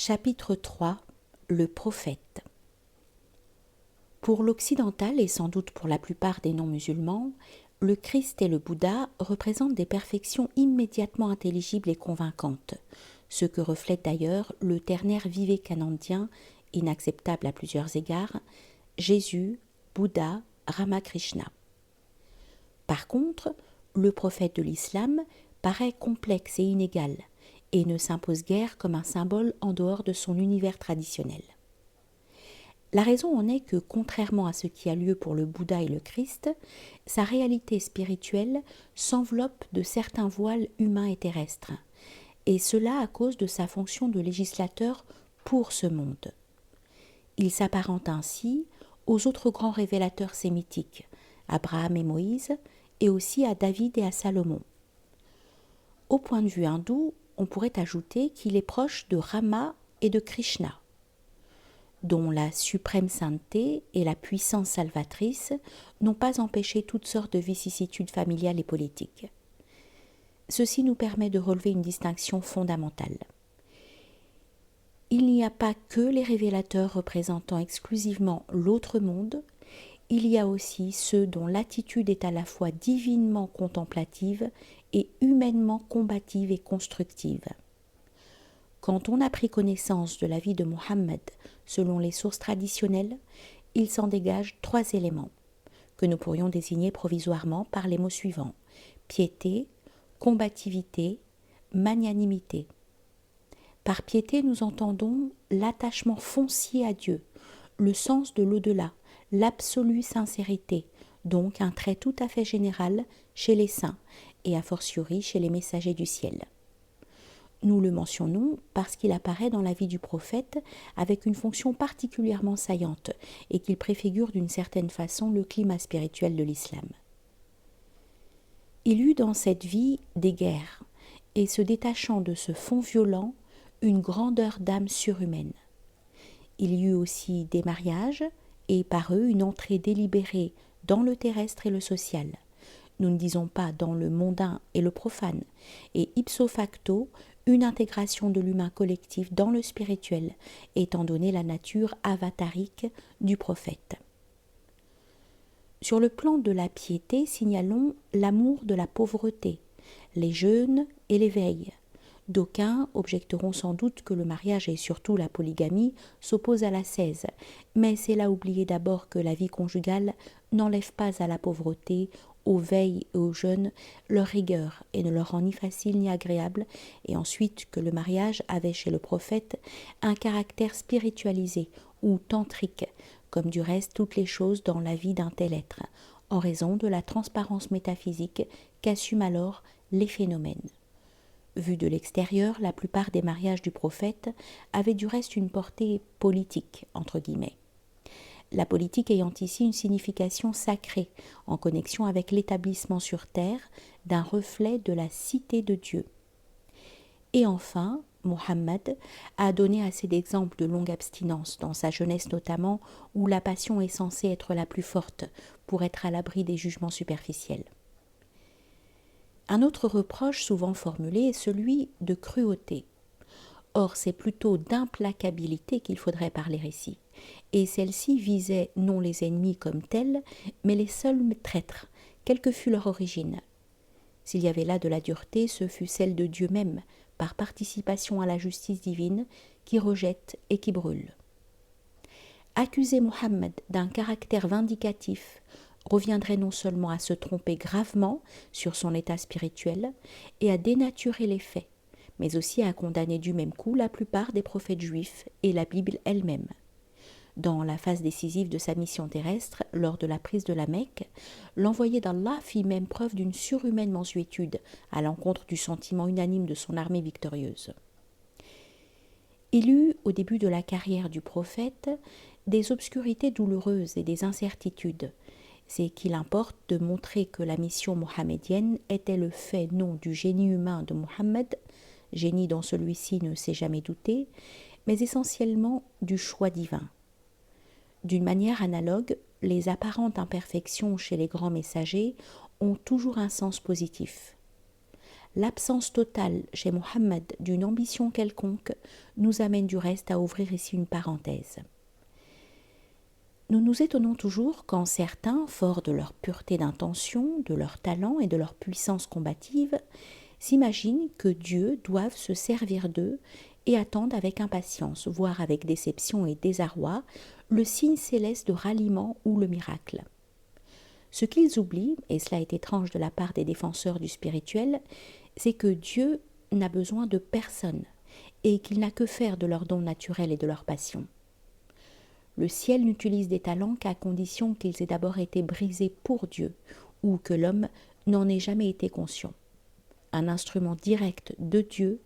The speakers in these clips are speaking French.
Chapitre 3. Le prophète. Pour l'occidental et sans doute pour la plupart des non-musulmans, le Christ et le Bouddha représentent des perfections immédiatement intelligibles et convaincantes, ce que reflète d'ailleurs le ternaire vivekanandien, inacceptable à plusieurs égards, Jésus, Bouddha, Ramakrishna. Par contre, le prophète de l'islam paraît complexe et inégal, et ne s'impose guère comme un symbole en dehors de son univers traditionnel. La raison en est que, contrairement à ce qui a lieu pour le Bouddha et le Christ, sa réalité spirituelle s'enveloppe de certains voiles humains et terrestres, et cela à cause de sa fonction de législateur pour ce monde. Il s'apparente ainsi aux autres grands révélateurs sémitiques, Abraham et Moïse, et aussi à David et à Salomon. Au point de vue hindou, on pourrait ajouter qu'il est proche de Rama et de Krishna, dont la suprême sainteté et la puissance salvatrice n'ont pas empêché toutes sortes de vicissitudes familiales et politiques. Ceci nous permet de relever une distinction fondamentale. Il n'y a pas que les révélateurs représentant exclusivement l'autre monde, il y a aussi ceux dont l'attitude est à la fois divinement contemplative et humainement combative et constructive. Quand on a pris connaissance de la vie de Mohammed selon les sources traditionnelles, il s'en dégage 3 éléments, que nous pourrions désigner provisoirement par les mots suivants: piété, combativité, magnanimité. Par piété, nous entendons l'attachement foncier à Dieu, le sens de l'au-delà, l'absolue sincérité, donc un trait tout à fait général chez les saints et a fortiori chez les messagers du ciel. Nous le mentionnons parce qu'il apparaît dans la vie du prophète avec une fonction particulièrement saillante et qu'il préfigure d'une certaine façon le climat spirituel de l'islam. Il eut dans cette vie des guerres et, se détachant de ce fond violent, une grandeur d'âme surhumaine. Il y eut aussi des mariages et par eux une entrée délibérée dans le terrestre et le social. Nous ne disons pas dans le mondain et le profane, et ipso facto, une intégration de l'humain collectif dans le spirituel, étant donné la nature avatarique du prophète. Sur le plan de la piété, signalons l'amour de la pauvreté, les jeûnes et l'éveil. D'aucuns objecteront sans doute que le mariage et surtout la polygamie s'opposent à l'ascèse, mais c'est là oublier d'abord que la vie conjugale n'enlève pas à la pauvreté, aux veilles et aux jeûnes leur rigueur et ne leur rend ni facile ni agréable, et ensuite que le mariage avait chez le prophète un caractère spiritualisé ou tantrique, comme du reste toutes les choses dans la vie d'un tel être, en raison de la transparence métaphysique qu'assument alors les phénomènes. Vu de l'extérieur, la plupart des mariages du prophète avaient du reste une portée politique, entre guillemets. La politique ayant ici une signification sacrée, en connexion avec l'établissement sur terre d'un reflet de la cité de Dieu. Et enfin, Mohammed a donné assez d'exemples de longue abstinence, dans sa jeunesse notamment, où la passion est censée être la plus forte, pour être à l'abri des jugements superficiels. Un autre reproche souvent formulé est celui de cruauté. Or, c'est plutôt d'implacabilité qu'il faudrait parler ici, et celle-ci visait non les ennemis comme tels, mais les seuls traîtres, quelle que fût leur origine. S'il y avait là de la dureté, ce fut celle de Dieu même, par participation à la justice divine, qui rejette et qui brûle. Accuser Mohammed d'un caractère vindicatif reviendrait non seulement à se tromper gravement sur son état spirituel et à dénaturer les faits, mais aussi à condamner du même coup la plupart des prophètes juifs et la Bible elle-même. Dans la phase décisive de sa mission terrestre, lors de la prise de la Mecque, l'envoyé d'Allah fit même preuve d'une surhumaine mansuétude à l'encontre du sentiment unanime de son armée victorieuse. Il eut, au début de la carrière du prophète, des obscurités douloureuses et des incertitudes. C'est qu'il importe de montrer que la mission mohamédienne était le fait non du génie humain de Mohammed, génie dont celui-ci ne s'est jamais douté, mais essentiellement du choix divin. D'une manière analogue, les apparentes imperfections chez les grands messagers ont toujours un sens positif. L'absence totale chez Mohammed d'une ambition quelconque nous amène du reste à ouvrir ici une parenthèse. Nous nous étonnons toujours quand certains, forts de leur pureté d'intention, de leur talent et de leur puissance combative, s'imaginent que Dieu doive se servir d'eux et attendent avec impatience, voire avec déception et désarroi, le signe céleste de ralliement ou le miracle. Ce qu'ils oublient, et cela est étrange de la part des défenseurs du spirituel, c'est que Dieu n'a besoin de personne et qu'il n'a que faire de leurs dons naturels et de leurs passions. Le ciel n'utilise des talents qu'à condition qu'ils aient d'abord été brisés pour Dieu ou que l'homme n'en ait jamais été conscient. Un instrument direct de Dieu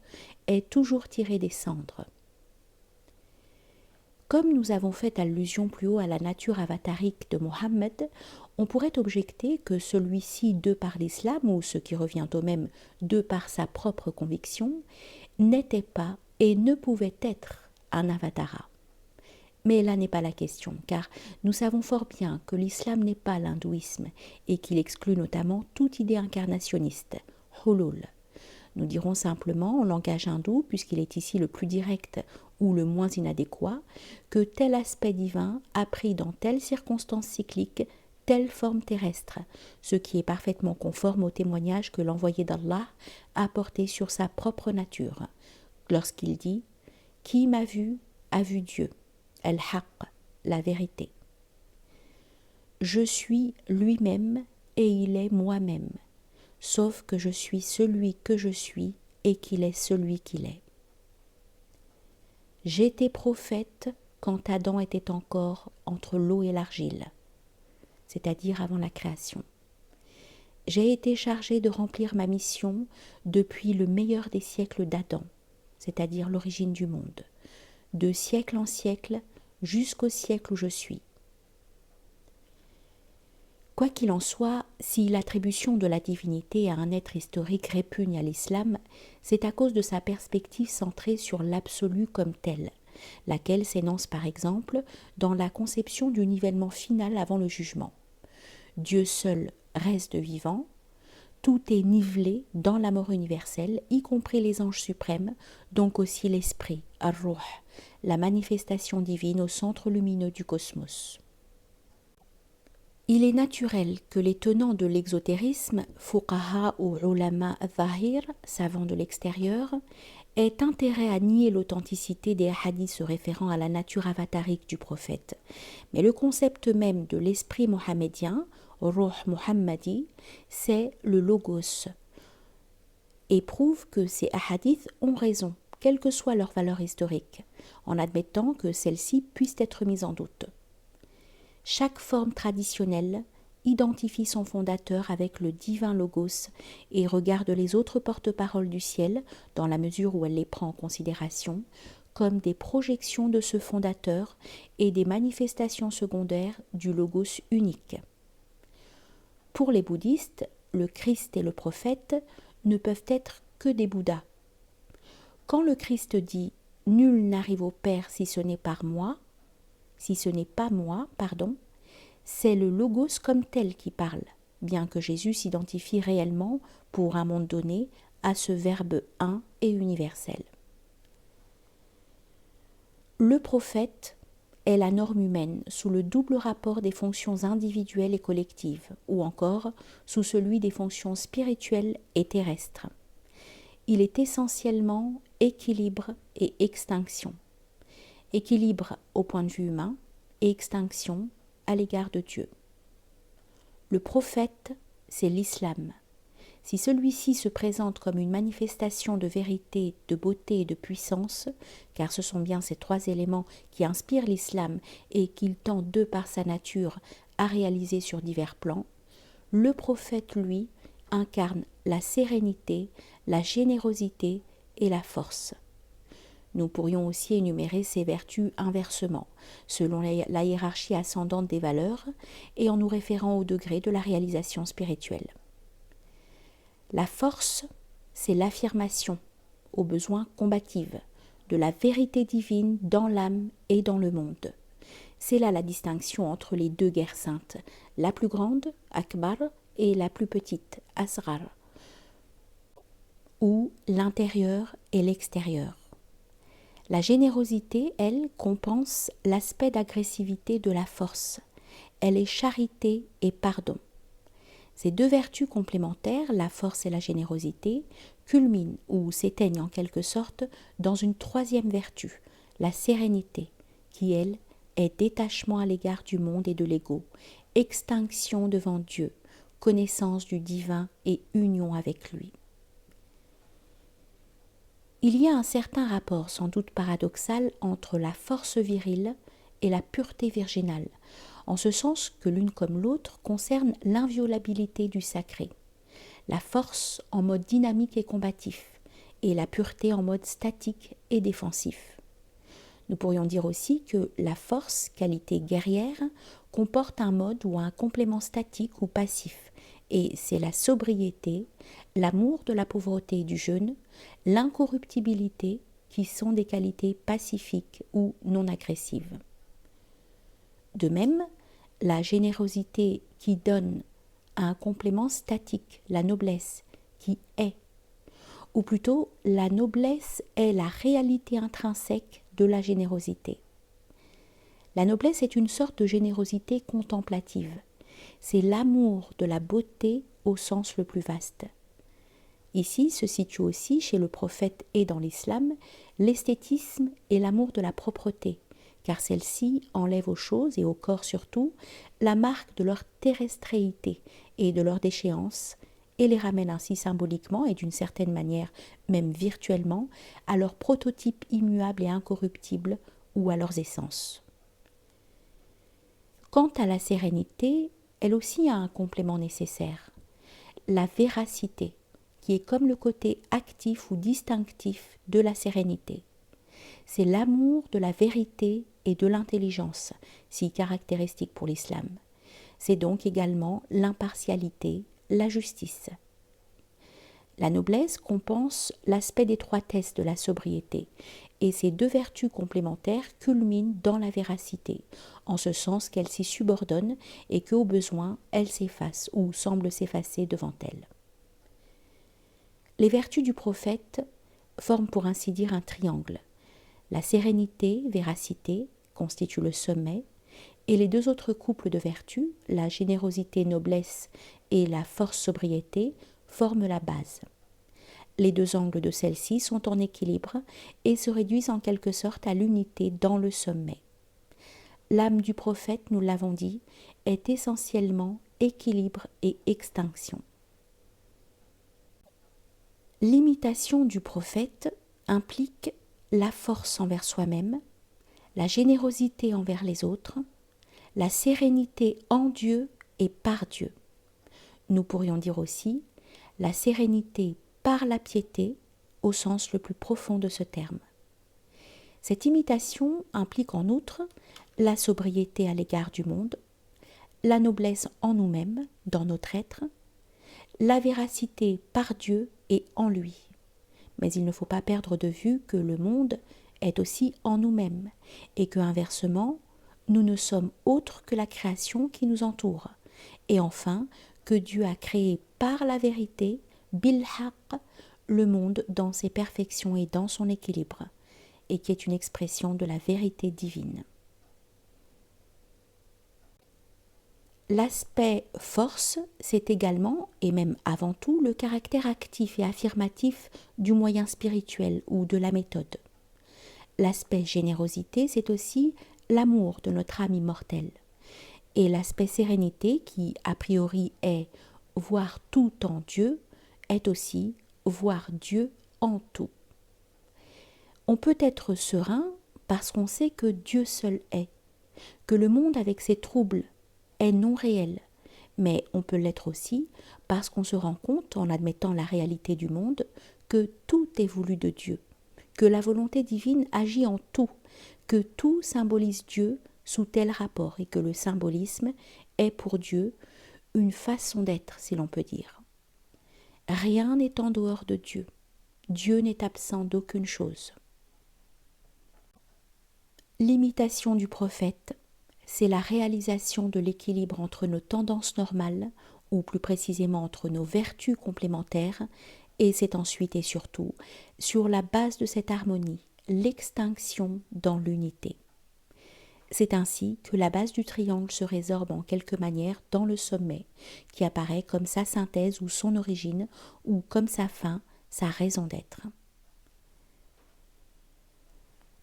est toujours tiré des cendres. Comme nous avons fait allusion plus haut à la nature avatarique de Mohammed, on pourrait objecter que celui-ci, de par l'islam, ou ce qui revient au même, de par sa propre conviction, n'était pas et ne pouvait être un avatara. Mais là n'est pas la question, car nous savons fort bien que l'islam n'est pas l'hindouisme et qu'il exclut notamment toute idée incarnationniste, hulul. Nous dirons simplement, en langage hindou, puisqu'il est ici le plus direct ou le moins inadéquat, que tel aspect divin a pris dans telle circonstance cyclique telle forme terrestre, ce qui est parfaitement conforme au témoignage que l'envoyé d'Allah a porté sur sa propre nature, lorsqu'il dit « Qui m'a vu a vu Dieu ». Al-Haq, la vérité. Je suis lui-même et il est moi-même, sauf que je suis celui que je suis et qu'il est celui qu'il est. J'étais prophète quand Adam était encore entre l'eau et l'argile, c'est-à-dire avant la création. J'ai été chargé de remplir ma mission depuis le meilleur des siècles d'Adam, c'est-à-dire l'origine du monde, de siècle en siècle, jusqu'au siècle où je suis. Quoi qu'il en soit, si l'attribution de la divinité à un être historique répugne à l'islam, c'est à cause de sa perspective centrée sur l'absolu comme tel, laquelle s'énonce par exemple dans la conception du nivellement final avant le jugement. Dieu seul reste vivant, tout est nivelé dans la mort universelle, y compris les anges suprêmes, donc aussi l'esprit, Ar-Ruh, la manifestation divine au centre lumineux du cosmos. Il est naturel que les tenants de l'exotérisme, fuqaha ou ulama al-zahir, savants de l'extérieur, aient intérêt à nier l'authenticité des hadiths se référant à la nature avatarique du prophète. Mais le concept même de l'esprit mohammedien, Ruh Muhammadi, c'est le logos, et prouve que ces hadiths ont raison, quelle que soit leur valeur historique, en admettant que celle-ci puisse être mise en doute. Chaque forme traditionnelle identifie son fondateur avec le divin logos et regarde les autres porte-paroles du ciel, dans la mesure où elle les prend en considération, comme des projections de ce fondateur et des manifestations secondaires du logos unique. Pour les bouddhistes, le Christ et le prophète ne peuvent être que des Bouddhas. Quand le Christ dit « Nul n'arrive au Père si ce n'est pas moi », c'est le logos comme tel qui parle, bien que Jésus s'identifie réellement, pour un monde donné, à ce verbe un et universel. Le prophète est la norme humaine sous le double rapport des fonctions individuelles et collectives, ou encore sous celui des fonctions spirituelles et terrestres. Il est essentiellement équilibre et extinction. Équilibre au point de vue humain et extinction à l'égard de Dieu. Le prophète, c'est l'islam. Si celui-ci se présente comme une manifestation de vérité, de beauté et de puissance, car ce sont bien ces trois éléments qui inspirent l'islam et qu'il tend de par sa nature à réaliser sur divers plans, le prophète, lui, incarne la sérénité, la générosité et la force. Nous pourrions aussi énumérer ces vertus inversement, selon la hiérarchie ascendante des valeurs et en nous référant au degré de la réalisation spirituelle. La force, c'est l'affirmation, au besoin combative, de la vérité divine dans l'âme et dans le monde. C'est là la distinction entre les deux guerres saintes, la plus grande, Akbar, et la plus petite, Asrar. ou l'intérieur et l'extérieur. La générosité, elle, compense l'aspect d'agressivité de la force. Elle est charité et pardon. Ces deux vertus complémentaires, la force et la générosité, culminent ou s'éteignent en quelque sorte dans une troisième vertu, la sérénité, qui, elle, est détachement à l'égard du monde et de l'ego, extinction devant Dieu, connaissance du divin et union avec lui. Il y a un certain rapport, sans doute paradoxal, entre la force virile et la pureté virginale, en ce sens que l'une comme l'autre concerne l'inviolabilité du sacré, la force en mode dynamique et combatif, et la pureté en mode statique et défensif. Nous pourrions dire aussi que la force, qualité guerrière, comporte un mode ou un complément statique ou passif, et c'est la sobriété, l'amour de la pauvreté et du jeûne, l'incorruptibilité qui sont des qualités pacifiques ou non agressives. De même, la générosité qui donne a un complément statique, la noblesse, qui est. Ou plutôt, la noblesse est la réalité intrinsèque de la générosité. La noblesse est une sorte de générosité contemplative. C'est l'amour de la beauté au sens le plus vaste. Ici se situe aussi chez le prophète et dans l'islam l'esthétisme et l'amour de la propreté, car celle-ci enlève aux choses et au corps surtout la marque de leur terrestréité et de leur déchéance, et les ramène ainsi symboliquement et d'une certaine manière, même virtuellement, à leur prototype immuable et incorruptible ou à leurs essences. Quant à la sérénité, elle aussi a un complément nécessaire, la véracité, qui est comme le côté actif ou distinctif de la sérénité. C'est l'amour de la vérité et de l'intelligence, si caractéristique pour l'islam. C'est donc également l'impartialité, la justice. La noblesse compense l'aspect d'étroitesse de la sobriété, et ces deux vertus complémentaires culminent dans la véracité, en ce sens qu'elle s'y subordonne et qu'au besoin, elle s'efface ou semble s'effacer devant elle. Les vertus du prophète forment pour ainsi dire un triangle. La sérénité, véracité, constituent le sommet, et les deux autres couples de vertus, la générosité, noblesse et la force, sobriété, forment la base. Les deux angles de celle-ci sont en équilibre et se réduisent en quelque sorte à l'unité dans le sommet. L'âme du prophète, nous l'avons dit, est essentiellement équilibre et extinction. L'imitation du prophète implique la force envers soi-même, la générosité envers les autres, la sérénité en Dieu et par Dieu. Nous pourrions dire aussi la sérénité par la piété au sens le plus profond de ce terme. Cette imitation implique en outre la sobriété à l'égard du monde, la noblesse en nous-mêmes, dans notre être, la véracité par Dieu et en lui. Mais il ne faut pas perdre de vue que le monde est aussi en nous-mêmes et que, inversement, nous ne sommes autres que la création qui nous entoure. Et enfin, que Dieu a créé par la vérité, bil-haq, le monde dans ses perfections et dans son équilibre, et qui est une expression de la vérité divine. L'aspect force, c'est également, et même avant tout, le caractère actif et affirmatif du moyen spirituel ou de la méthode. L'aspect générosité, c'est aussi l'amour de notre âme immortelle. Et l'aspect sérénité, qui a priori est voir tout en Dieu, est aussi voir Dieu en tout. On peut être serein parce qu'on sait que Dieu seul est, que le monde avec ses troubles est non réel, mais on peut l'être aussi parce qu'on se rend compte, en admettant la réalité du monde, que tout est voulu de Dieu, que la volonté divine agit en tout, que tout symbolise Dieu sous tel rapport et que le symbolisme est pour Dieu une façon d'être, si l'on peut dire. Rien n'est en dehors de Dieu. Dieu n'est absent d'aucune chose. L'imitation du prophète, c'est la réalisation de l'équilibre entre nos tendances normales, ou plus précisément entre nos vertus complémentaires, Et c'est ensuite et surtout sur la base de cette harmonie, l'extinction dans l'unité. C'est ainsi que la base du triangle se résorbe en quelque manière dans le sommet, qui apparaît comme sa synthèse ou son origine, ou comme sa fin, sa raison d'être.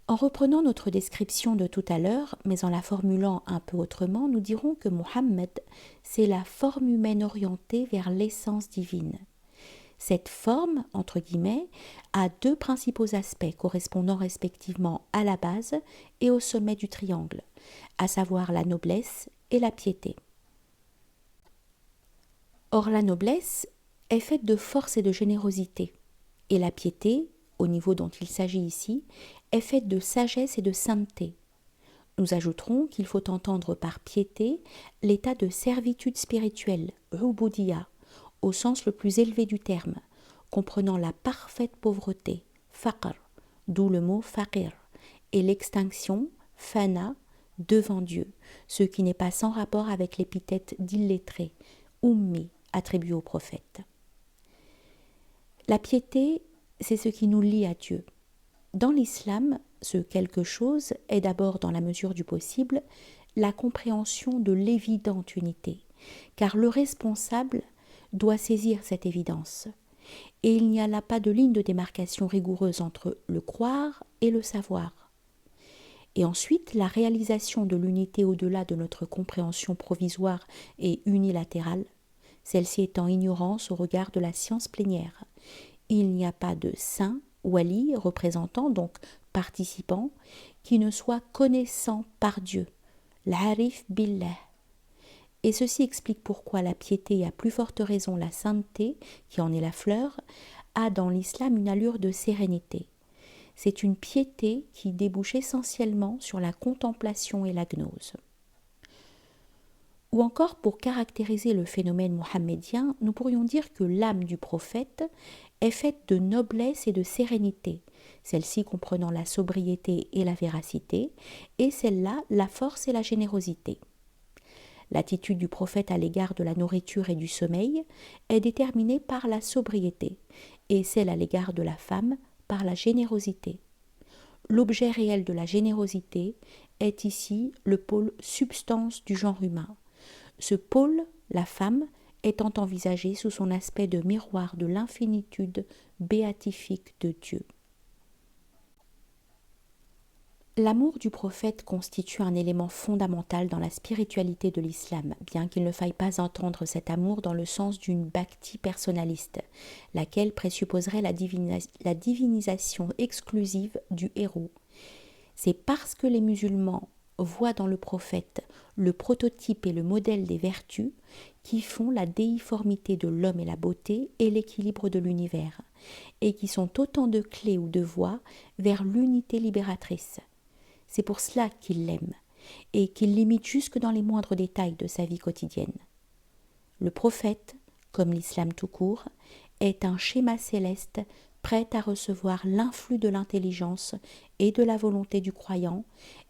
En reprenant notre description de tout à l'heure, mais en la formulant un peu autrement, nous dirons que Mohammed, c'est la forme humaine orientée vers l'essence divine. Cette forme, entre guillemets, a deux principaux aspects correspondant respectivement à la base et au sommet du triangle, à savoir la noblesse et la piété. Or, la noblesse est faite de force et de générosité, et la piété, au niveau dont il s'agit ici, est faite de sagesse et de sainteté. Nous ajouterons qu'il faut entendre par piété l'état de servitude spirituelle, ubudiyya, au sens le plus élevé du terme, comprenant la parfaite pauvreté, faqr, d'où le mot faqir, et l'extinction, fana, devant Dieu, ce qui n'est pas sans rapport avec l'épithète d'illettré, ummi, attribué au prophète. La piété, c'est ce qui nous lie à Dieu. Dans l'islam, ce quelque chose est d'abord, dans la mesure du possible, la compréhension de l'évidente unité, car le responsable doit saisir cette évidence. Et il n'y a là pas de ligne de démarcation rigoureuse entre le croire et le savoir. Et ensuite, la réalisation de l'unité au-delà de notre compréhension provisoire et unilatérale, celle-ci étant ignorance au regard de la science plénière. Il n'y a pas de saint, wali, représentant, donc participant, qui ne soit connaissant par Dieu, l'arif billah. Et ceci explique pourquoi la piété, et à plus forte raison la sainteté, qui en est la fleur, a dans l'islam une allure de sérénité. C'est une piété qui débouche essentiellement sur la contemplation et la gnose. Ou encore, pour caractériser le phénomène mohammedien, nous pourrions dire que l'âme du prophète est faite de noblesse et de sérénité, celle-ci comprenant la sobriété et la véracité, et celle-là la force et la générosité. L'attitude du prophète à l'égard de la nourriture et du sommeil est déterminée par la sobriété, et celle à l'égard de la femme par la générosité. L'objet réel de la générosité est ici le pôle substance du genre humain. Ce pôle, la femme, étant envisagé sous son aspect de miroir de l'infinitude béatifique de Dieu. L'amour du prophète constitue un élément fondamental dans la spiritualité de l'islam, bien qu'il ne faille pas entendre cet amour dans le sens d'une bhakti personnaliste, laquelle présupposerait la divinisation exclusive du héros. C'est parce que les musulmans voient dans le prophète le prototype et le modèle des vertus qui font la déiformité de l'homme et la beauté et l'équilibre de l'univers, et qui sont autant de clés ou de voies vers l'unité libératrice. C'est pour cela qu'il l'aime, et qu'il l'imite jusque dans les moindres détails de sa vie quotidienne. Le prophète, comme l'islam tout court, est un schéma céleste prêt à recevoir l'influx de l'intelligence et de la volonté du croyant,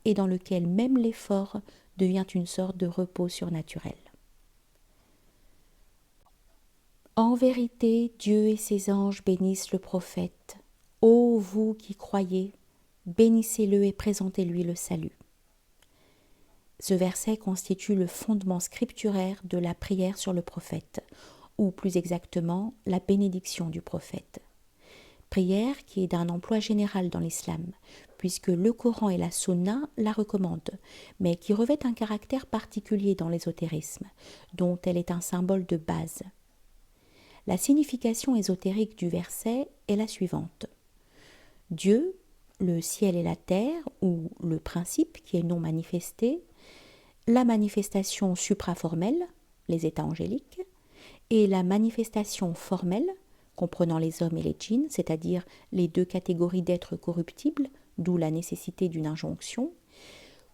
et dans lequel même l'effort devient une sorte de repos surnaturel. En vérité, Dieu et ses anges bénissent le prophète. Ô vous qui croyez, bénissez-le et présentez-lui le salut. Ce verset constitue le fondement scripturaire de la prière sur le prophète, ou plus exactement la bénédiction du prophète. Prière qui est d'un emploi général dans l'islam, puisque le Coran et la Sunna la recommandent, mais qui revêt un caractère particulier dans l'ésotérisme, dont elle est un symbole de base. La signification ésotérique du verset est la suivante. Dieu, le ciel et la terre, ou le principe qui est non manifesté, la manifestation supraformelle, les états angéliques, et la manifestation formelle, comprenant les hommes et les djinns, c'est-à-dire les deux catégories d'êtres corruptibles, d'où la nécessité d'une injonction,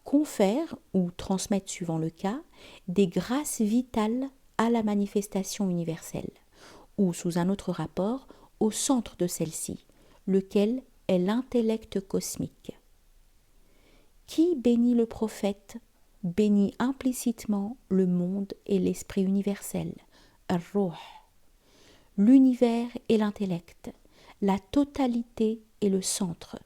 confèrent ou transmettent, suivant le cas, des grâces vitales à la manifestation universelle, ou sous un autre rapport, au centre de celle-ci, lequel est l'intellect cosmique. Qui bénit le prophète bénit implicitement le monde et l'esprit universel, ar-ruh. l'univers et l'intellect, la totalité et le centre,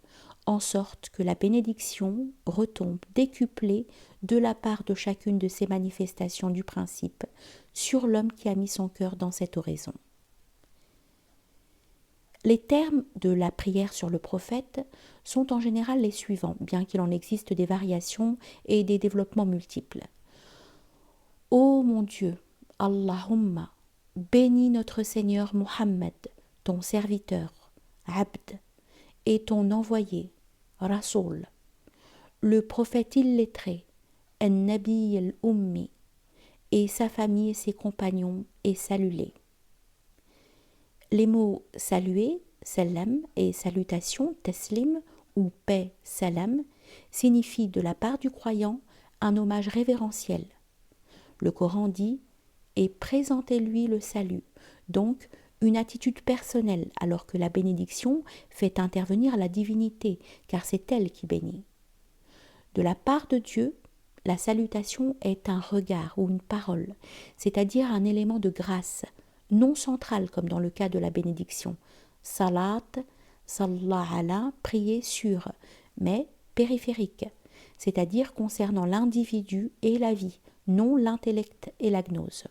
en sorte que la bénédiction retombe décuplée de la part de chacune de ces manifestations du principe sur l'homme qui a mis son cœur dans cette oraison. Les termes de la prière sur le prophète sont en général les suivants, bien qu'il en existe des variations et des développements multiples. Ô mon Dieu, Allahumma, bénis notre Seigneur Muhammad, ton serviteur, Abd, et ton envoyé, Rasoul, le prophète illettré, An-Nabi al-Ummi, et sa famille et ses compagnons, et salue-les. Les mots saluer, salam, et salutation, taslim, ou paix, salam, signifient de la part du croyant un hommage révérentiel. Le Coran dit « et présentez-lui le salut », donc une attitude personnelle, alors que la bénédiction fait intervenir la divinité, car c'est elle qui bénit. De la part de Dieu, la salutation est un regard ou une parole, c'est-à-dire un élément de grâce, non central comme dans le cas de la bénédiction. Salat, sallah ala, prier sur, mais périphérique, c'est-à-dire concernant l'individu et la vie, non l'intellect et la gnose.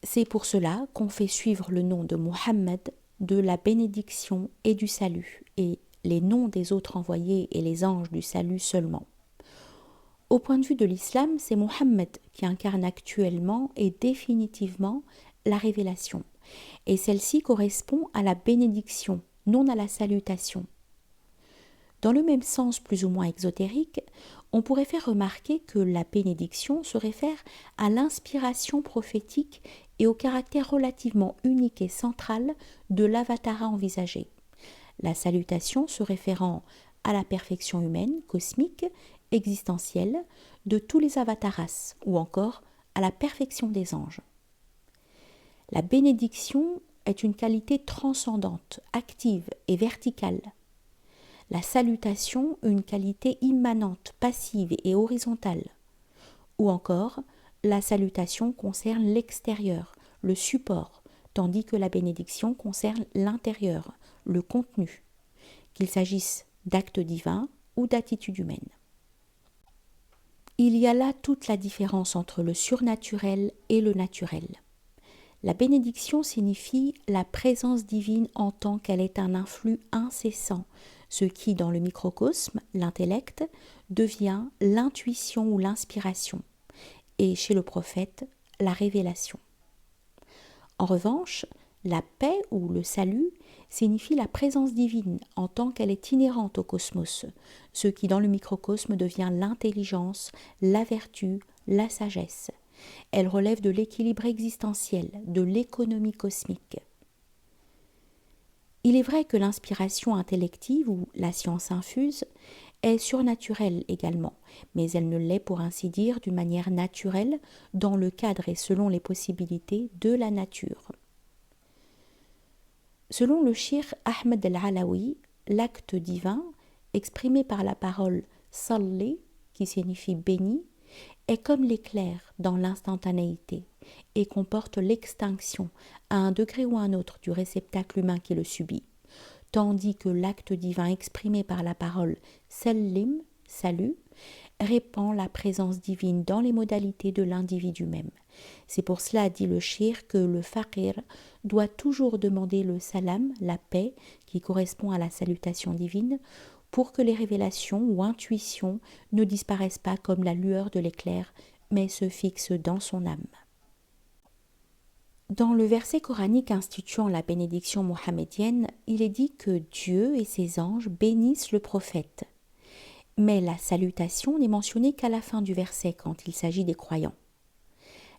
C'est pour cela qu'on fait suivre le nom de Muhammad de la bénédiction et du salut, et les noms des autres envoyés et les anges du salut seulement. Au point de vue de l'islam, c'est Muhammad qui incarne actuellement et définitivement la révélation, et celle-ci correspond à la bénédiction, non à la salutation. Dans le même sens plus ou moins exotérique, on pourrait faire remarquer que la bénédiction se réfère à l'inspiration prophétique et au caractère relativement unique et central de l'avatara envisagé. La salutation se référant à la perfection humaine, cosmique, existentielle de tous les avataras ou encore à la perfection des anges. La bénédiction est une qualité transcendante, active et verticale. La salutation, une qualité immanente, passive et horizontale. Ou encore, la salutation concerne l'extérieur, le support, tandis que la bénédiction concerne l'intérieur, le contenu, qu'il s'agisse d'actes divins ou d'attitudes humaines. Il y a là toute la différence entre le surnaturel et le naturel. La bénédiction signifie la présence divine en tant qu'elle est un influx incessant, ce qui, dans le microcosme, l'intellect, devient l'intuition ou l'inspiration, et chez le prophète, la révélation. En revanche, la paix ou le salut signifie la présence divine en tant qu'elle est inhérente au cosmos, ce qui dans le microcosme devient l'intelligence, la vertu, la sagesse. Elle relève de l'équilibre existentiel, de l'économie cosmique. Il est vrai que l'inspiration intellective ou la science infuse est surnaturelle également, mais elle ne l'est pour ainsi dire d'une manière naturelle dans le cadre et selon les possibilités de la nature. Selon le shir Ahmed al-Alawi, l'acte divin, exprimé par la parole « salli » qui signifie « béni », est comme l'éclair dans l'instantanéité et comporte l'extinction à un degré ou un autre du réceptacle humain qui le subit, tandis que l'acte divin exprimé par la parole « sallim » salut, répand la présence divine dans les modalités de l'individu même. C'est pour cela, dit le shir, que le faqir doit toujours demander le salam, la paix, qui correspond à la salutation divine, pour que les révélations ou intuitions ne disparaissent pas comme la lueur de l'éclair, mais se fixent dans son âme. Dans le verset coranique instituant la bénédiction mohammedienne, il est dit que Dieu et ses anges bénissent le prophète. Mais la salutation n'est mentionnée qu'à la fin du verset quand il s'agit des croyants.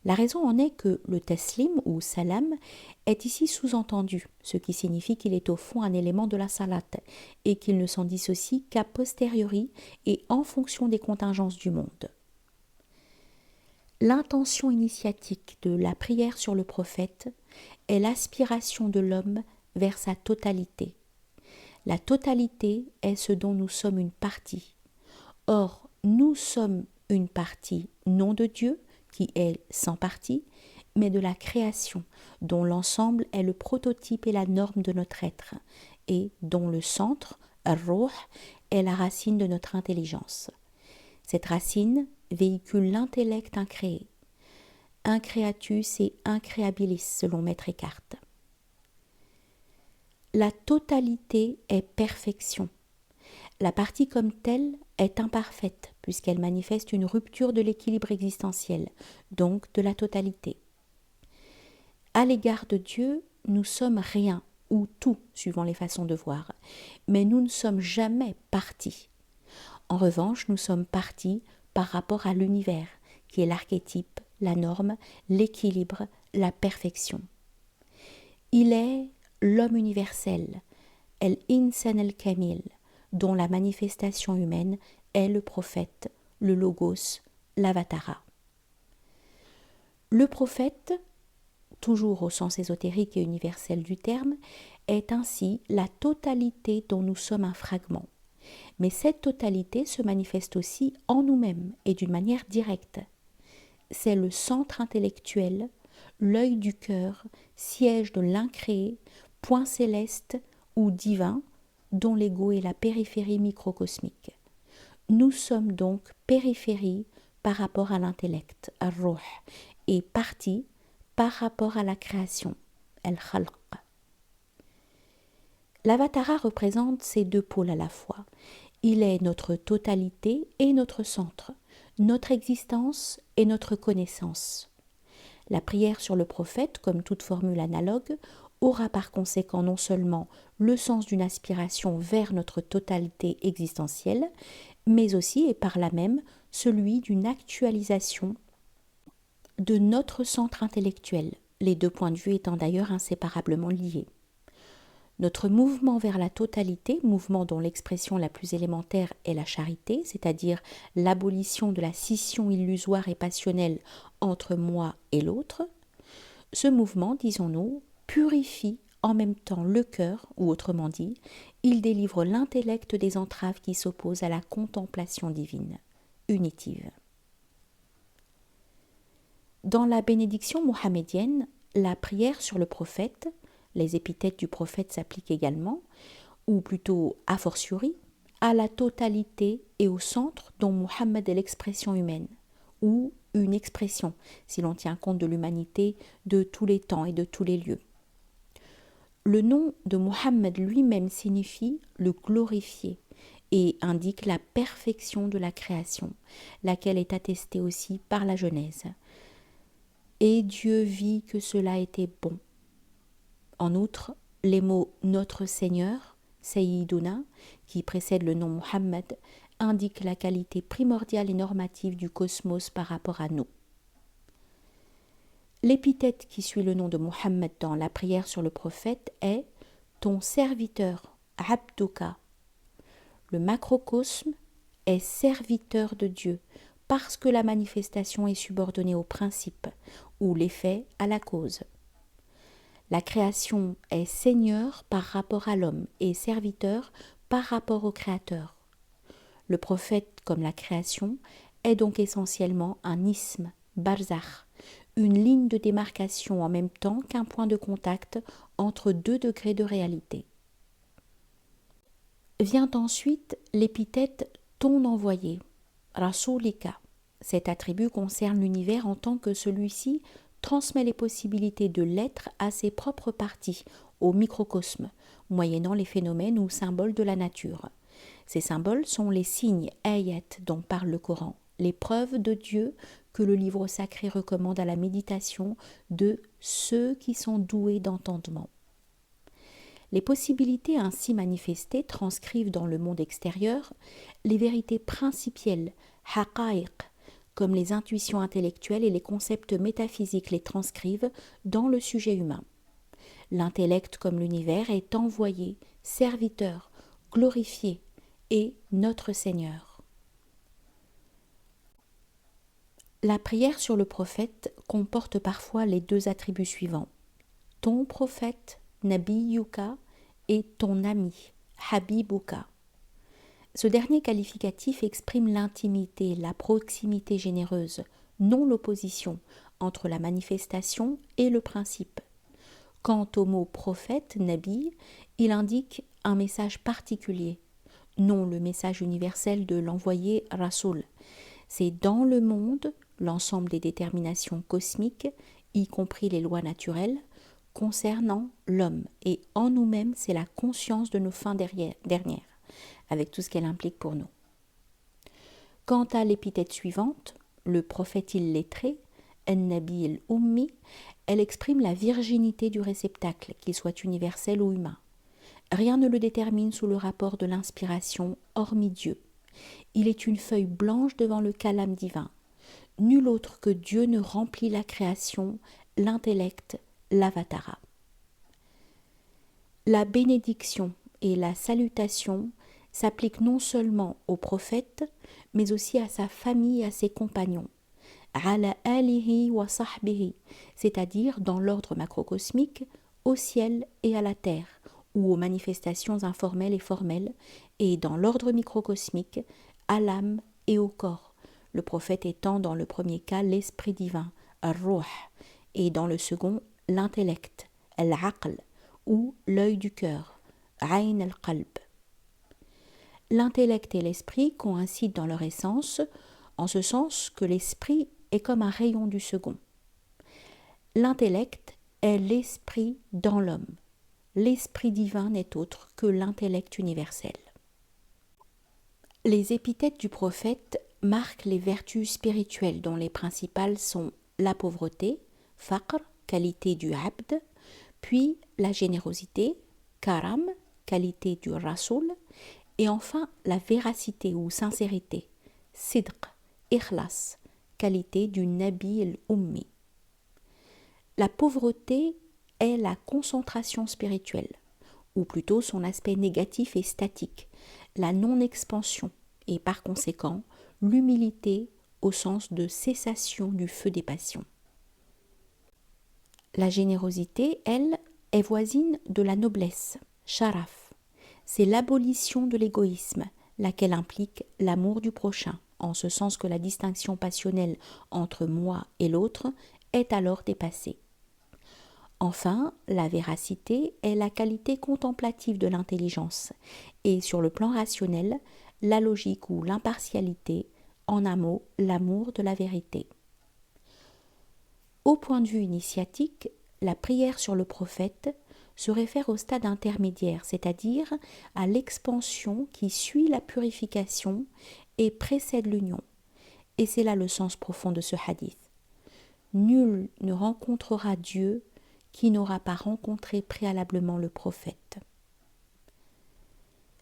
La raison en est que le taslim ou salam est ici sous-entendu, ce qui signifie qu'il est au fond un élément de la salat et qu'il ne s'en dissocie qu'a posteriori et en fonction des contingences du monde. L'intention initiatique de la prière sur le prophète est l'aspiration de l'homme vers sa totalité. La totalité est ce dont nous sommes une partie. Or, nous sommes une partie non de Dieu, qui est sans partie, mais de la création, dont l'ensemble est le prototype et la norme de notre être, et dont le centre, Ar-Ruh, est la racine de notre intelligence. Cette racine véhicule l'intellect incréé. Increatus et increabilis, selon Maître Eckhart. La totalité est perfection. La partie comme telle est imparfaite, puisqu'elle manifeste une rupture de l'équilibre existentiel, donc de la totalité. À l'égard de Dieu, nous sommes rien, ou tout, suivant les façons de voir, mais nous ne sommes jamais partis. En revanche, nous sommes partis par rapport à l'univers, qui est l'archétype, la norme, l'équilibre, la perfection. Il est l'homme universel, el-insan el-kamil, dont la manifestation humaine est le prophète, le logos, l'avatara. Le prophète, toujours au sens ésotérique et universel du terme, est ainsi la totalité dont nous sommes un fragment. Mais cette totalité se manifeste aussi en nous-mêmes et d'une manière directe. C'est le centre intellectuel, l'œil du cœur, siège de l'incréé, point céleste ou divin, dont l'ego est la périphérie microcosmique. Nous sommes donc périphérie par rapport à l'intellect, Ar-Ruh, et partie par rapport à la création, Al-Khalq. L'avatara représente ces deux pôles à la fois. Il est notre totalité et notre centre, notre existence et notre connaissance. La prière sur le prophète, comme toute formule analogue, aura par conséquent non seulement le sens d'une aspiration vers notre totalité existentielle, mais aussi et par là même celui d'une actualisation de notre centre intellectuel, les deux points de vue étant d'ailleurs inséparablement liés. Notre mouvement vers la totalité, mouvement dont l'expression la plus élémentaire est la charité, c'est-à-dire l'abolition de la scission illusoire et passionnelle entre moi et l'autre, ce mouvement, disons-nous, purifie en même temps le cœur, ou autrement dit, il délivre l'intellect des entraves qui s'opposent à la contemplation divine, unitive. Dans la bénédiction mohamédienne, la prière sur le prophète, les épithètes du prophète s'appliquent également, ou plutôt a fortiori, à la totalité et au centre dont Mohammed est l'expression humaine, ou une expression, si l'on tient compte de l'humanité de tous les temps et de tous les lieux. Le nom de Mohammed lui-même signifie le glorifié et indique la perfection de la création, laquelle est attestée aussi par la Genèse. Et Dieu vit que cela était bon. En outre, les mots « Notre Seigneur », Sayyiduna, qui précède le nom Mohammed, indiquent la qualité primordiale et normative du cosmos par rapport à nous. L'épithète qui suit le nom de Mohammed dans la prière sur le prophète est « Ton serviteur, Abduka ». Le macrocosme est serviteur de Dieu parce que la manifestation est subordonnée au principe ou l'effet à la cause. La création est seigneur par rapport à l'homme et serviteur par rapport au créateur. Le prophète, comme la création, est donc essentiellement un isme, barzakh, une ligne de démarcation en même temps qu'un point de contact entre deux degrés de réalité. Vient ensuite l'épithète « ton envoyé », Rasulika. Cet attribut concerne l'univers en tant que celui-ci transmet les possibilités de l'être à ses propres parties, au microcosme, moyennant les phénomènes ou symboles de la nature. Ces symboles sont les signes ayat dont parle le Coran, les preuves de Dieu que le livre sacré recommande à la méditation de ceux qui sont doués d'entendement. Les possibilités ainsi manifestées transcrivent dans le monde extérieur les vérités principielles, haqa'iq, comme les intuitions intellectuelles et les concepts métaphysiques les transcrivent dans le sujet humain. L'intellect comme l'univers est envoyé, serviteur, glorifié et notre Seigneur. La prière sur le prophète comporte parfois les deux attributs suivants. Ton prophète, Nabiyuka, et ton ami, Habibuka. Ce dernier qualificatif exprime l'intimité, la proximité généreuse, non l'opposition entre la manifestation et le principe. Quant au mot prophète, Nabi, il indique un message particulier, non le message universel de l'envoyé Rasoul. C'est dans le monde l'ensemble des déterminations cosmiques, y compris les lois naturelles, concernant l'homme. Et en nous-mêmes, c'est la conscience de nos fins dernières, avec tout ce qu'elle implique pour nous. Quant à l'épithète suivante, le prophète illettré, An-Nabi al-Ummi, elle exprime la virginité du réceptacle, qu'il soit universel ou humain. Rien ne le détermine sous le rapport de l'inspiration, hormis Dieu. Il est une feuille blanche devant le calame divin. Nul autre que Dieu ne remplit la création, l'intellect, l'avatara. La bénédiction et la salutation s'appliquent non seulement au prophète, mais aussi à sa famille et à ses compagnons. Ala alihi wa sahbihi, c'est-à-dire dans l'ordre macrocosmique, au ciel et à la terre, ou aux manifestations informelles et formelles, et dans l'ordre microcosmique, à l'âme et au corps, le prophète étant dans le premier cas l'esprit divin, ar-ruh, et dans le second l'intellect, al-aql, ou l'œil du cœur, ayn al-qalb. L'intellect et l'esprit coïncident dans leur essence, en ce sens que l'esprit est comme un rayon du second. L'intellect est l'esprit dans l'homme. L'esprit divin n'est autre que l'intellect universel. Les épithètes du prophète marquent les vertus spirituelles dont les principales sont la pauvreté, faqr, qualité du abd, puis la générosité, karam, qualité du rasoul, et enfin la véracité ou sincérité, sidq, ikhlas, qualité du nabi al-ummi. La pauvreté est la concentration spirituelle, ou plutôt son aspect négatif et statique, la non-expansion et par conséquent l'humilité au sens de cessation du feu des passions. La générosité, elle, est voisine de la noblesse, sharaf. C'est l'abolition de l'égoïsme, laquelle implique l'amour du prochain, en ce sens que la distinction passionnelle entre moi et l'autre est alors dépassée. Enfin, la véracité est la qualité contemplative de l'intelligence, et sur le plan rationnel, la logique ou l'impartialité, en un mot, l'amour de la vérité. Au point de vue initiatique, la prière sur le prophète se réfère au stade intermédiaire, c'est-à-dire à l'expansion qui suit la purification et précède l'union. Et c'est là le sens profond de ce hadith. Nul ne rencontrera Dieu qui n'aura pas rencontré préalablement le prophète.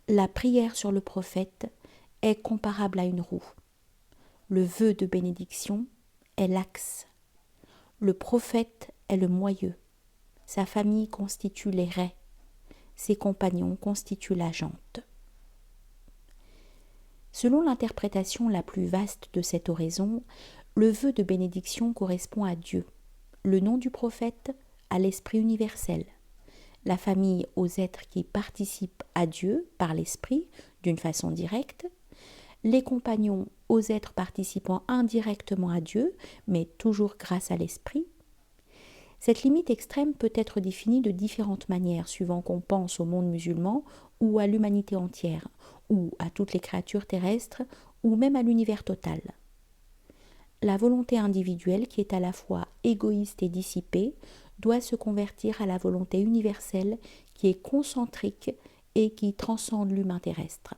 La prière sur le prophète est comparable à une roue. Le vœu de bénédiction est l'axe. Le prophète est le moyeu. Sa famille constitue les raies. Ses compagnons constituent la jante. Selon l'interprétation la plus vaste de cette oraison, le vœu de bénédiction correspond à Dieu, le nom du prophète à l'esprit universel, la famille aux êtres qui participent à Dieu par l'esprit d'une façon directe, les compagnons aux êtres participant indirectement à Dieu, mais toujours grâce à l'esprit. Cette limite extrême peut être définie de différentes manières, suivant qu'on pense au monde musulman ou à l'humanité entière, ou à toutes les créatures terrestres, ou même à l'univers total. La volonté individuelle, qui est à la fois égoïste et dissipée, doit se convertir à la volonté universelle, qui est concentrique et qui transcende l'humain terrestre.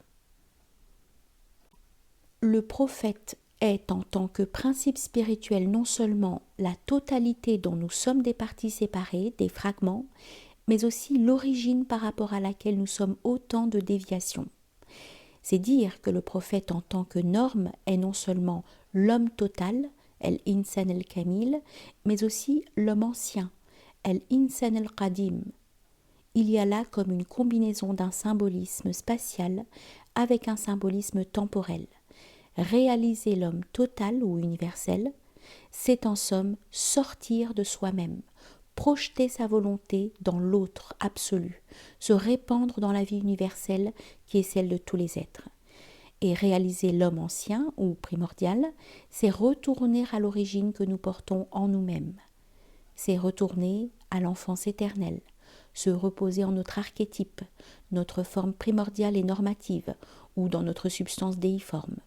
Le prophète est en tant que principe spirituel non seulement la totalité dont nous sommes des parties séparées, des fragments, mais aussi l'origine par rapport à laquelle nous sommes autant de déviations. C'est dire que le prophète en tant que norme est non seulement l'homme total, el-insan el-kamil, mais aussi l'homme ancien, el-insan el-qadim. Il y a là comme une combinaison d'un symbolisme spatial avec un symbolisme temporel. Réaliser l'homme total ou universel, c'est en somme sortir de soi-même, projeter sa volonté dans l'autre absolu, se répandre dans la vie universelle qui est celle de tous les êtres. Et réaliser l'homme ancien ou primordial, c'est retourner à l'origine que nous portons en nous-mêmes. C'est retourner à l'enfance éternelle, se reposer en notre archétype, notre forme primordiale et normative, ou dans notre substance déiforme.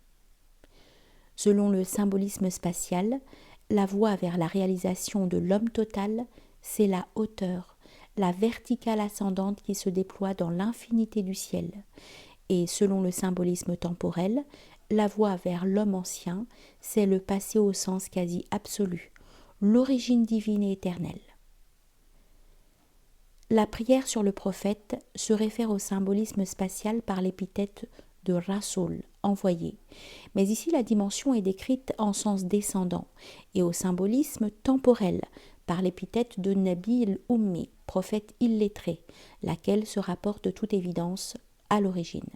Selon le symbolisme spatial, la voie vers la réalisation de l'homme total, c'est la hauteur, la verticale ascendante qui se déploie dans l'infinité du ciel. Et selon le symbolisme temporel, la voie vers l'homme ancien, c'est le passé au sens quasi absolu, l'origine divine et éternelle. La prière sur le prophète se réfère au symbolisme spatial par l'épithète de Rasoul, envoyé. Mais ici, la dimension est décrite en sens descendant, et au symbolisme temporel, par l'épithète de Nabi al-Ummi, prophète illettré, laquelle se rapporte de toute évidence à l'origine.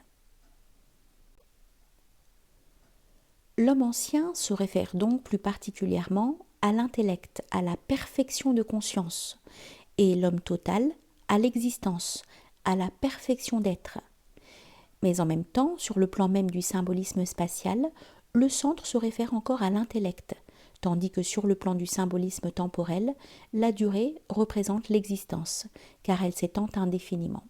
L'homme ancien se réfère donc plus particulièrement à l'intellect, à la perfection de conscience, et l'homme total à l'existence, à la perfection d'être. Mais en même temps, sur le plan même du symbolisme spatial, le centre se réfère encore à l'intellect, tandis que sur le plan du symbolisme temporel, la durée représente l'existence, car elle s'étend indéfiniment.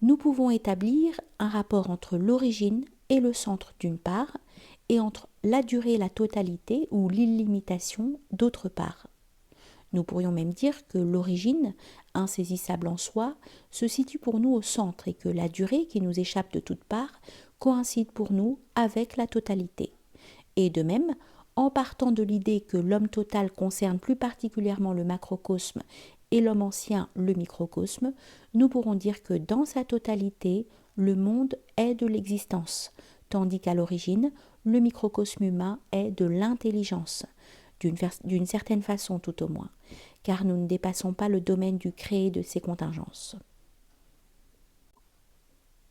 Nous pouvons établir un rapport entre l'origine et le centre d'une part, et entre la durée et la totalité ou l'illimitation d'autre part. Nous pourrions même dire que l'origine, insaisissable en soi, se situe pour nous au centre et que la durée qui nous échappe de toutes parts coïncide pour nous avec la totalité. Et de même, en partant de l'idée que l'homme total concerne plus particulièrement le macrocosme et l'homme ancien le microcosme, nous pourrons dire que dans sa totalité, le monde est de l'existence, tandis qu'à l'origine, le microcosme humain est de l'intelligence, d'une certaine façon tout au moins, car nous ne dépassons pas le domaine du créé de ses contingences.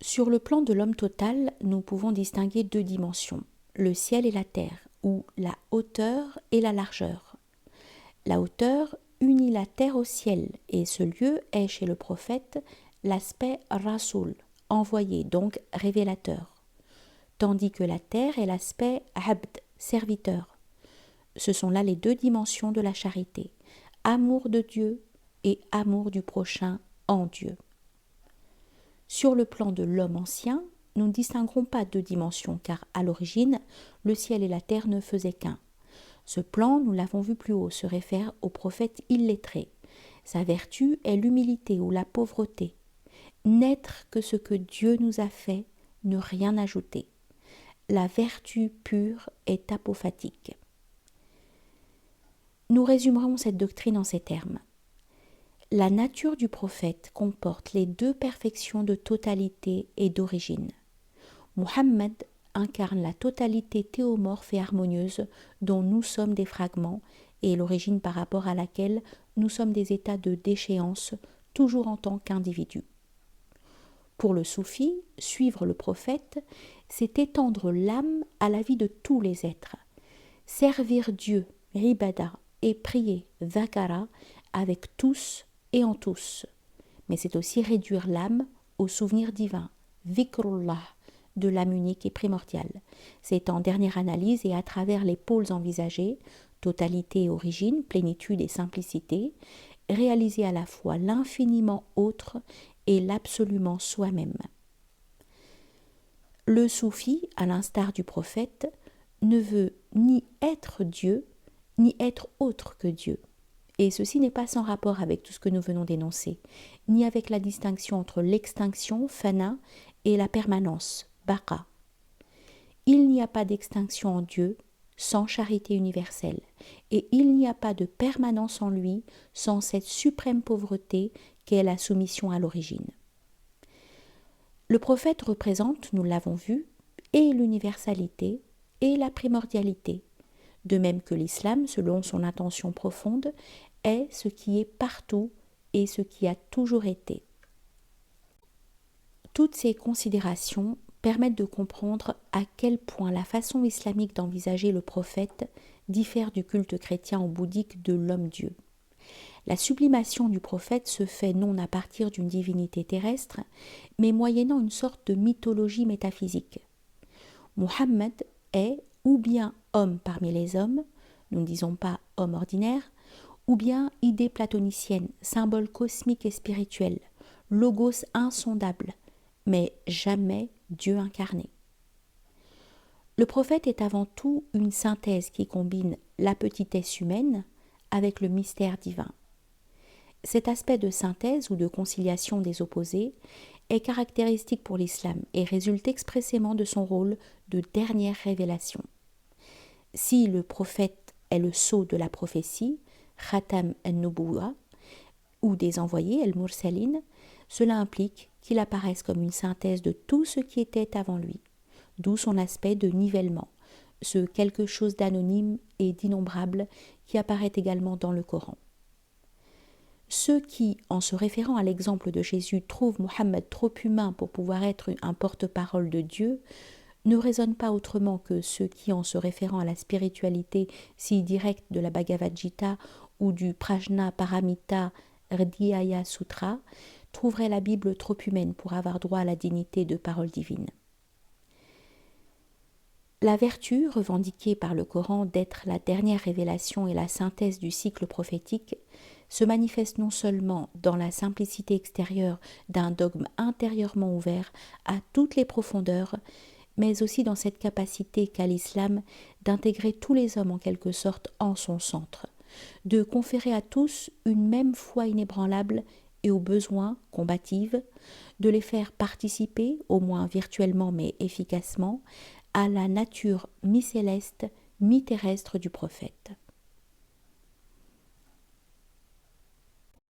Sur le plan de l'homme total, nous pouvons distinguer deux dimensions, le ciel et la terre, ou la hauteur et la largeur. La hauteur unit la terre au ciel, et ce lieu est chez le prophète l'aspect Rasoul, envoyé, donc révélateur, tandis que la terre est l'aspect Abd, serviteur. Ce sont là les deux dimensions de la charité, amour de Dieu et amour du prochain en Dieu. Sur le plan de l'homme ancien, nous ne distinguerons pas deux dimensions, car à l'origine, le ciel et la terre ne faisaient qu'un. Ce plan, nous l'avons vu plus haut, se réfère au prophète illettré. Sa vertu est l'humilité ou la pauvreté. N'être que ce que Dieu nous a fait, ne rien ajouter. La vertu pure est apophatique. Nous résumerons cette doctrine en ces termes. La nature du prophète comporte les deux perfections de totalité et d'origine. Muhammad incarne la totalité théomorphe et harmonieuse dont nous sommes des fragments et l'origine par rapport à laquelle nous sommes des états de déchéance toujours en tant qu'individus. Pour le soufi, suivre le prophète, c'est étendre l'âme à la vie de tous les êtres. Servir Dieu, ibada, et prier, dhakara, avec tous et en tous. Mais c'est aussi réduire l'âme au souvenir divin, dhikrullah, de l'âme unique et primordiale. C'est en dernière analyse et à travers les pôles envisagés, totalité et origine, plénitude et simplicité, réaliser à la fois l'infiniment autre et l'absolument soi-même. Le soufi, à l'instar du prophète, ne veut ni être Dieu, ni être autre que Dieu. Et ceci n'est pas sans rapport avec tout ce que nous venons d'énoncer, ni avec la distinction entre l'extinction, fana, et la permanence, baqa. Il n'y a pas d'extinction en Dieu sans charité universelle, et il n'y a pas de permanence en lui sans cette suprême pauvreté qu'est la soumission à l'origine. Le prophète représente, nous l'avons vu, et l'universalité et la primordialité, de même que l'islam, selon son intention profonde, est ce qui est partout et ce qui a toujours été. Toutes ces considérations permettent de comprendre à quel point la façon islamique d'envisager le prophète diffère du culte chrétien ou bouddhique de l'homme-dieu. La sublimation du prophète se fait non à partir d'une divinité terrestre, mais moyennant une sorte de mythologie métaphysique. Muhammad est ou bien homme parmi les hommes, nous ne disons pas homme ordinaire, ou bien idée platonicienne, symbole cosmique et spirituel, logos insondable, mais jamais Dieu incarné. Le prophète est avant tout une synthèse qui combine la petitesse humaine avec le mystère divin. Cet aspect de synthèse ou de conciliation des opposés est caractéristique pour l'islam et résulte expressément de son rôle de dernière révélation. Si le prophète est le sceau de la prophétie, Khatam al-Nubuwa, ou des envoyés, al-Mursalin, cela implique qu'il apparaisse comme une synthèse de tout ce qui était avant lui, d'où son aspect de nivellement, ce quelque chose d'anonyme et d'innombrable qui apparaît également dans le Coran. Ceux qui, en se référant à l'exemple de Jésus, trouvent Mohammed trop humain pour pouvoir être un porte-parole de Dieu, ne raisonnent pas autrement que ceux qui, en se référant à la spiritualité si directe de la Bhagavad Gita ou du Prajna Paramita Hridaya Sutra, trouveraient la Bible trop humaine pour avoir droit à la dignité de parole divine. La vertu, revendiquée par le Coran d'être la dernière révélation et la synthèse du cycle prophétique, se manifeste non seulement dans la simplicité extérieure d'un dogme intérieurement ouvert à toutes les profondeurs, mais aussi dans cette capacité qu'a l'islam d'intégrer tous les hommes en quelque sorte en son centre, de conférer à tous une même foi inébranlable et au besoin combative, de les faire participer, au moins virtuellement mais efficacement, à la nature mi-céleste, mi-terrestre du prophète.